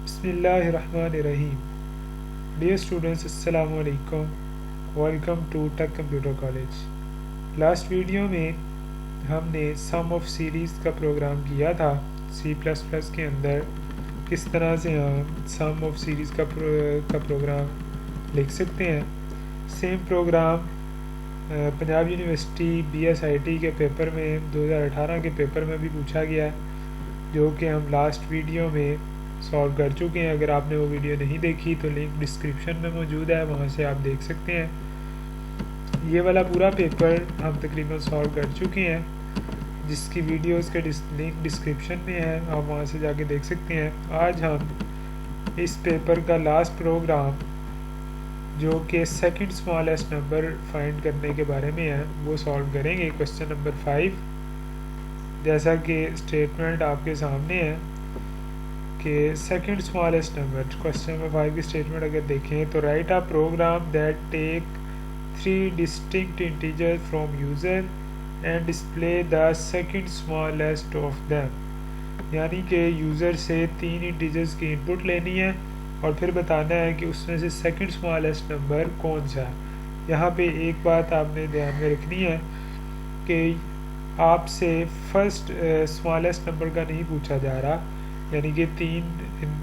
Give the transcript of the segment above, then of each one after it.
Bismillahirrahmanirrahim. Dear students, Assalamu alaikum. Welcome to Tech Computer College. Last video में हमने सम of series का programme किया था C++ के अंदर किस तरह से हम सम ऑफ सीरीज़ का प्रोग्राम लिख सकते हैं। Same programme Punjab university BS IT के पेपर में 2018 के पेपर में भी पूछा गया है, जो कि हम लास्ट वीडियो में सॉल्व कर चुके हैं। अगर आपने वो वीडियो नहीं देखी तो लिंक डिस्क्रिप्शन में मौजूद है, वहाँ से आप देख सकते हैं। ये वाला पूरा पेपर हम तकरीबन सॉल्व कर चुके हैं, जिसकी वीडियोस के लिंक डिस्क्रिप्शन में है, आप वहाँ से जाके देख सकते हैं। आज हम इस पेपर का लास्ट प्रोग्राम, जो कि सेकंड स्मॉलेस्ट नंबर फाइंड करने के बारे में है, वो सॉल्व करेंगे। क्वेश्चन नंबर 5, जैसा कि स्टेटमेंट आपके सामने है कि second smallest number. Question number 5 की स्टेटमेंट अगर देखें तो write a program that take 3 distinct integer from user and display the second smallest of them. यानी कि यूज़र से 3 इंटीजर्स की इनपुट लेनी है और फिर बताना है कि उसमें से सेकंड स्मॉलेस्ट नंबर कौन सा है। यहाँ पे एक बात आपने ध्यान में रखनी है कि आपसे फर्स्ट स्मॉलेस्ट नंबर का नहीं पूछा जा रहा, यानी कि 3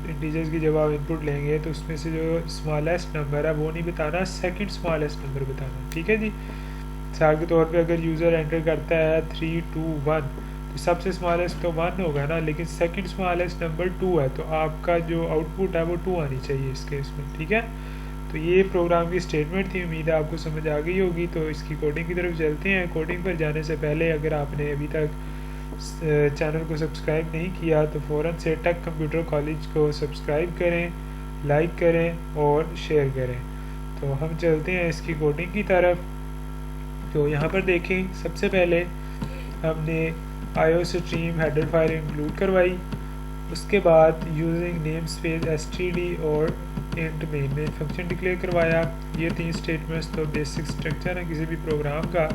इंटीजर्स की जब आप इनपुट लेंगे तो उसमें से जो स्मॉलेस्ट नंबर है वो नहीं बताना, सेकंड स्मॉलेस्ट नंबर बताना। ठीक है जी। मिसाल के तौर पे अगर यूज़र एंटर करता है 3 2 1, तो सबसे स्मॉलेस्ट तो 1 होगा ना, लेकिन सेकंड स्मॉलेस्ट नंबर 2 है, तो आपका जो आउटपुट है वो 2 आनी चाहिए इस केस में। ठीक है, तो ये प्रोग्राम की स्टेटमेंट थी। उम्मीद है आपको समझ आ गई होगी। तो इसकी कोडिंग की तरफ चलते हैं। कोडिंग पर जाने से पहले अगर आपने अभी तक चैनल को सब्सक्राइब नहीं किया तो फ़ौरन से टेक कंप्यूटर कॉलेज को सब्सक्राइब करें, लाइक करें और शेयर करें। तो हम चलते हैं इसकी कोडिंग की तरफ। तो यहाँ पर देखें, सबसे पहले हमने IO stream header file include करवाई। उसके बाद यूजिंग नेम स्पेस std और इंट मेन फंक्शन डिक्लेयर करवाया। ये 3 स्टेटमेंट्स तो बेसिक स्ट्रक्चर है किसी भी प्रोग्राम का।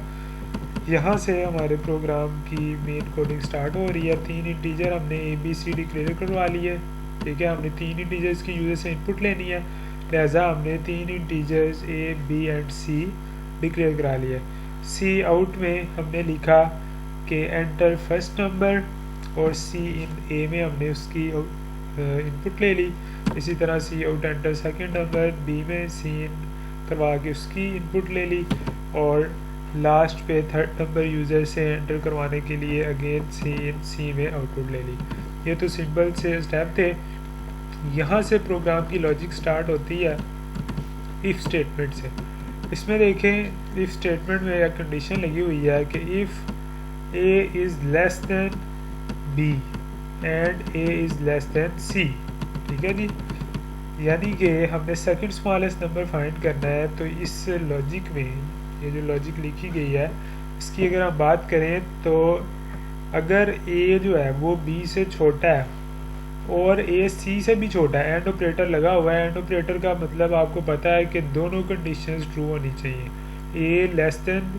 यहाँ से हमारे प्रोग्राम की मेन कोडिंग स्टार्ट हो रही है। 3 इंटीजर हमने ABC डिक्लेयर करवा ली है। ठीक है, हमने 3 इंटीजर्स की यूज़र से इनपुट लेनी है, लिहाजा हमने 3 integers A, B and C declare करा लिया। C आउट में हमने लिखा कि एंटर फर्स्ट नंबर, और C इन A में हमने उसकी इनपुट ले ली। इसी तरह C out enter second number, B में C इन करवा के उसकी इनपुट ले ली, और लास्ट पे थर्ड नंबर यूज़र से एंटर करवाने के लिए अगेन C में आउटपुट ले ली। ये तो सिंपल से स्टेप थे। यहाँ से प्रोग्राम की लॉजिक स्टार्ट होती है इफ़ स्टेटमेंट से। इसमें देखें, इफ़ स्टेटमेंट में एक कंडीशन लगी हुई है कि if A is less than B and A is less than C। ठीक है जी, यानी कि हमने सेकंड स्मॉलेस्ट नंबर फाइंड करना है। तो इस लॉजिक में ये जो लॉजिक लिखी गई है, इसकी अगर हम बात करें तो अगर A जो है वो B से छोटा है और A C से भी छोटा है, एंड ऑपरेटर लगा हुआ है। एंड ऑपरेटर का मतलब आपको पता है कि दोनों कंडीशंस ट्रू होनी चाहिए। A लेस देन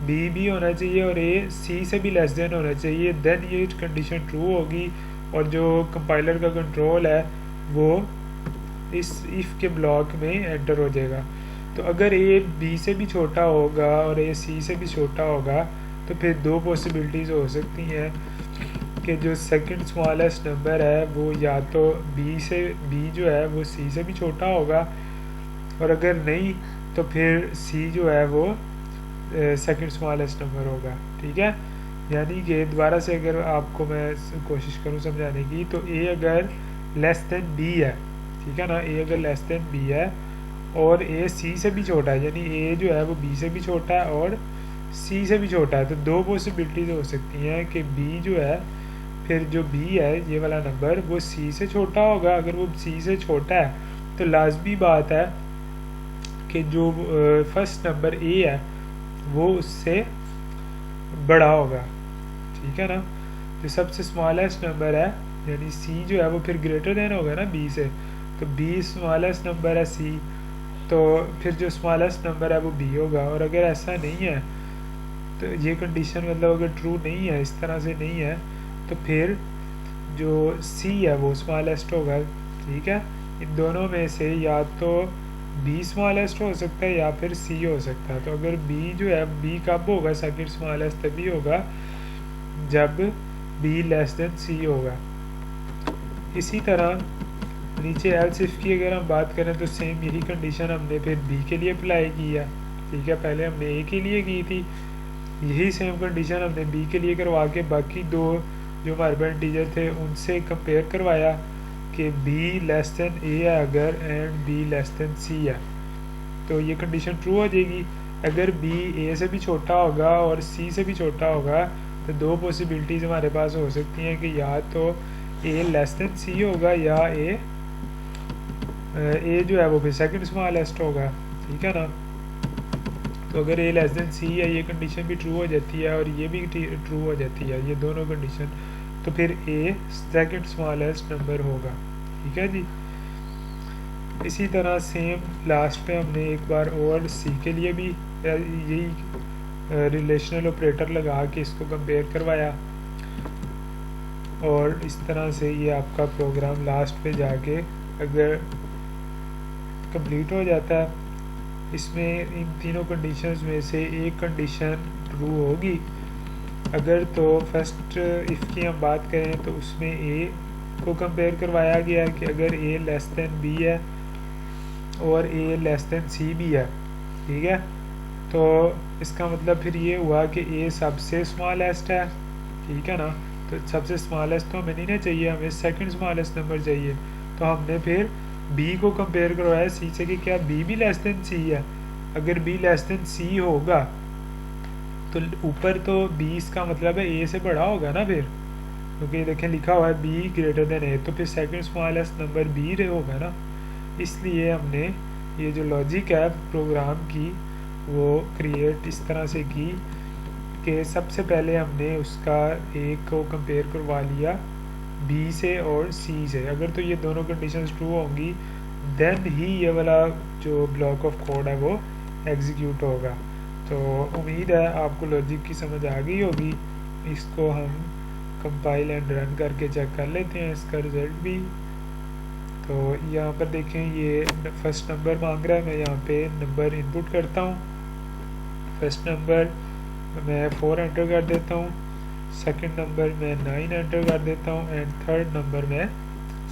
B भी होना चाहिए और A C से भी लेस देन होना चाहिए, देन ये कंडीशन ट्रू होगी और जो कंपाइलर का कंट्रोल है वो इस इफ़ के ब्लॉक में एंटर हो जाएगा। तो अगर A B से भी छोटा होगा और A C से भी छोटा होगा तो फिर 2 पॉसिबिलिटीज़ हो सकती हैं कि जो सेकंड स्मॉलेस्ट नंबर है वो या तो B जो है वो C से भी छोटा होगा, और अगर नहीं तो फिर C जो है वो सेकंड स्मॉलेस्ट नंबर होगा। ठीक है, यानी कि दोबारा से अगर आपको मैं कोशिश करूँ समझाने की, तो A अगर लेस देन B है, ठीक है ना, A अगर लेस देन B है और A C से भी छोटा है, यानी A जो है वो B से भी छोटा है और C से भी छोटा है, तो 2 पॉसिबिलिटीज़ हो सकती हैं कि B जो है, फिर जो B है ये वाला नंबर वो C से छोटा होगा। अगर वो C से छोटा है तो लाजमी बात है कि जो फर्स्ट नंबर A है वो उससे बड़ा होगा। ठीक है ना, जो सबसे स्मॉलेस्ट नंबर है यानी C जो है वो फिर ग्रेटर देन होगा ना B से, तो B स्मॉलेस्ट नंबर है C, तो फिर जो स्मॉलेस्ट नंबर है वो B होगा। और अगर ऐसा नहीं है तो ये कंडीशन मतलब अगर ट्रू नहीं है, इस तरह से नहीं है, तो फिर जो C है वो स्मॉलेस्ट होगा ٹھیک ہے. ان دونوں میں سے یا تو بی اسمالسٹ ہو سکتا ہے یا پھر سی ہو سکتا ہے. تو اگر بی جو ہے بی کب ہوگا سیکنڈ اسمالسٹ تبھی ہوگا جب بی لیس دین سی ہوگا. اسی طرح نیچے ایلس اف کی اگر ہم بات کریں تو سیم یہی کنڈیشن ہم نے پھر بی کے لیے اپلائی کی ہے. ٹھیک ہے, پہلے ہم نے اے کے لیے کی تھی, یہی سیم کنڈیشن ہم نے بی کے لیے کروا کے باقی دو جو ہمارے پاس انٹیجر تھے ان سے کمپیئر کروایا کہ بی لیس دین اے ہے اگر اینڈ بی لیس دین سی ہے تو یہ کنڈیشن ٹرو ہو جائے گی. اگر بی اے سے بھی چھوٹا ہوگا اور سی سے بھی چھوٹا ہوگا تو دو پاسبلٹیز ہمارے پاس ہو سکتی ہیں کہ یا تو اے لیس دین سی ہوگا یا اے جو ہے وہ پھر سیکنڈ اسمالسٹ ہوگا. ٹھیک ہے نا. تو اگر اے لیس دین سی ہے یہ کنڈیشن بھی ٹرو ہو جاتی ہے اور یہ بھی ٹرو ہو جاتی ہے, یہ دونوں کنڈیشن, تو پھر اے سیکنڈ اسمالسٹ نمبر ہوگا. ٹھیک ہے جی. اسی طرح سیم لاسٹ پہ ہم نے ایک بار اور سی کے لیے بھی یہی ریلیشنل آپریٹر لگا کے اس کو کمپیئر کروایا اور اس طرح سے یہ آپ کا پروگرام لاسٹ پہ جا کے اگر کمپلیٹ ہو جاتا ہے. اس میں ان تینوں کنڈیشنز میں سے ایک کنڈیشن ٹرو ہوگی. اگر تو فرسٹ اف کی ہم بات کریں تو اس میں اے کو کمپیئر کروایا گیا کہ اگر اے لیس دین بی ہے اور اے لیس دین سی بھی ہے. ٹھیک ہے, تو اس کا مطلب پھر یہ ہوا کہ اے سب سے اسمالسٹ ہے. ٹھیک ہے نا. تو سب سے اسمالسٹ تو ہمیں نہیں نا چاہیے, ہمیں سیکنڈ اسمالسٹ نمبر چاہیے. تو ہم نے پھر بی کو کمپیئر کروایا سی سے کہ کیا بی بھی لیس دین سی ہے. اگر بی لیس دین سی ہوگا تو اوپر تو 20 کا مطلب ہے اے سے بڑا ہوگا نا پھر, کیونکہ یہ دیکھیں لکھا ہوا ہے بی گریٹر دین اے, تو پھر سیکنڈ اسمالسٹ نمبر بی ہوگا نا. اس لیے ہم نے یہ جو لاجک ہے پروگرام کی وہ کریٹ اس طرح سے کی کہ سب سے پہلے ہم نے اس کا اے کو کمپیئر کروا لیا بی سے اور سی سے. اگر تو یہ دونوں کنڈیشنز ٹرو ہوں گی دین ہی یہ والا جو بلاک آف کوڈ ہے وہ ایگزیکیوٹ ہوگا. تو امید ہے آپ کو لاجک کی سمجھ آ گئی ہوگی. اس کو ہم کمپائل اینڈ رن کر کے چیک کر لیتے ہیں اس کا رزلٹ بھی. تو یہاں پر دیکھیں یہ فرسٹ نمبر مانگ رہا ہے, میں یہاں پہ نمبر انپٹ کرتا ہوں. فرسٹ نمبر میں 4 انٹر کر دیتا ہوں, سیکنڈ نمبر میں 9 انٹر کر دیتا ہوں اینڈ تھرڈ نمبر میں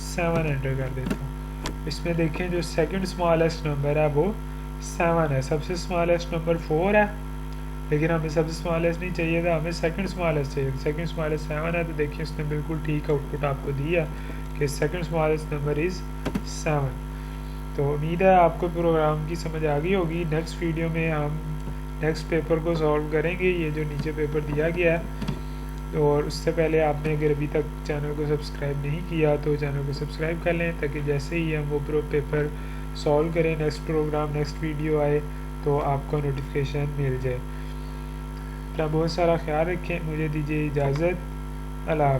7 انٹر کر دیتا ہوں. اس میں دیکھیں جو سیکنڈ اسمالسٹ نمبر ہے وہ 7 ہے, سب سے اسمالسٹ نمبر 4 ہے, لیکن ہمیں سب سے اسمالسٹ نہیں چاہیے تھا, ہمیں سیکنڈ اسمالسٹ چاہیے. سیکنڈ اسمالسٹ 7 ہے, تو دیکھیں اس نے بالکل ٹھیک آؤٹ پٹ آپ کو دیا کہ سیکنڈ اسمالسٹ نمبر از 7. تو امید ہے آپ کو پروگرام کی سمجھ آ گئی ہوگی. نیکسٹ ویڈیو میں ہم نیکسٹ پیپر کو سالو کریں گے, یہ جو نیچے پیپر دیا گیا ہے. اور اس سے پہلے آپ نے اگر ابھی تک چینل کو سبسکرائب نہیں کیا تو چینل کو سبسکرائب کر لیں تاکہ جیسے ہی ہم وہ پیپر سالو کریں, نیکسٹ پروگرام نیکسٹ ویڈیو آئے تو آپ کو نوٹیفیکیشن مل جائے. اپنا بہت سارا خیال رکھیں. مجھے دیجیے اجازت. اللہ حافظ.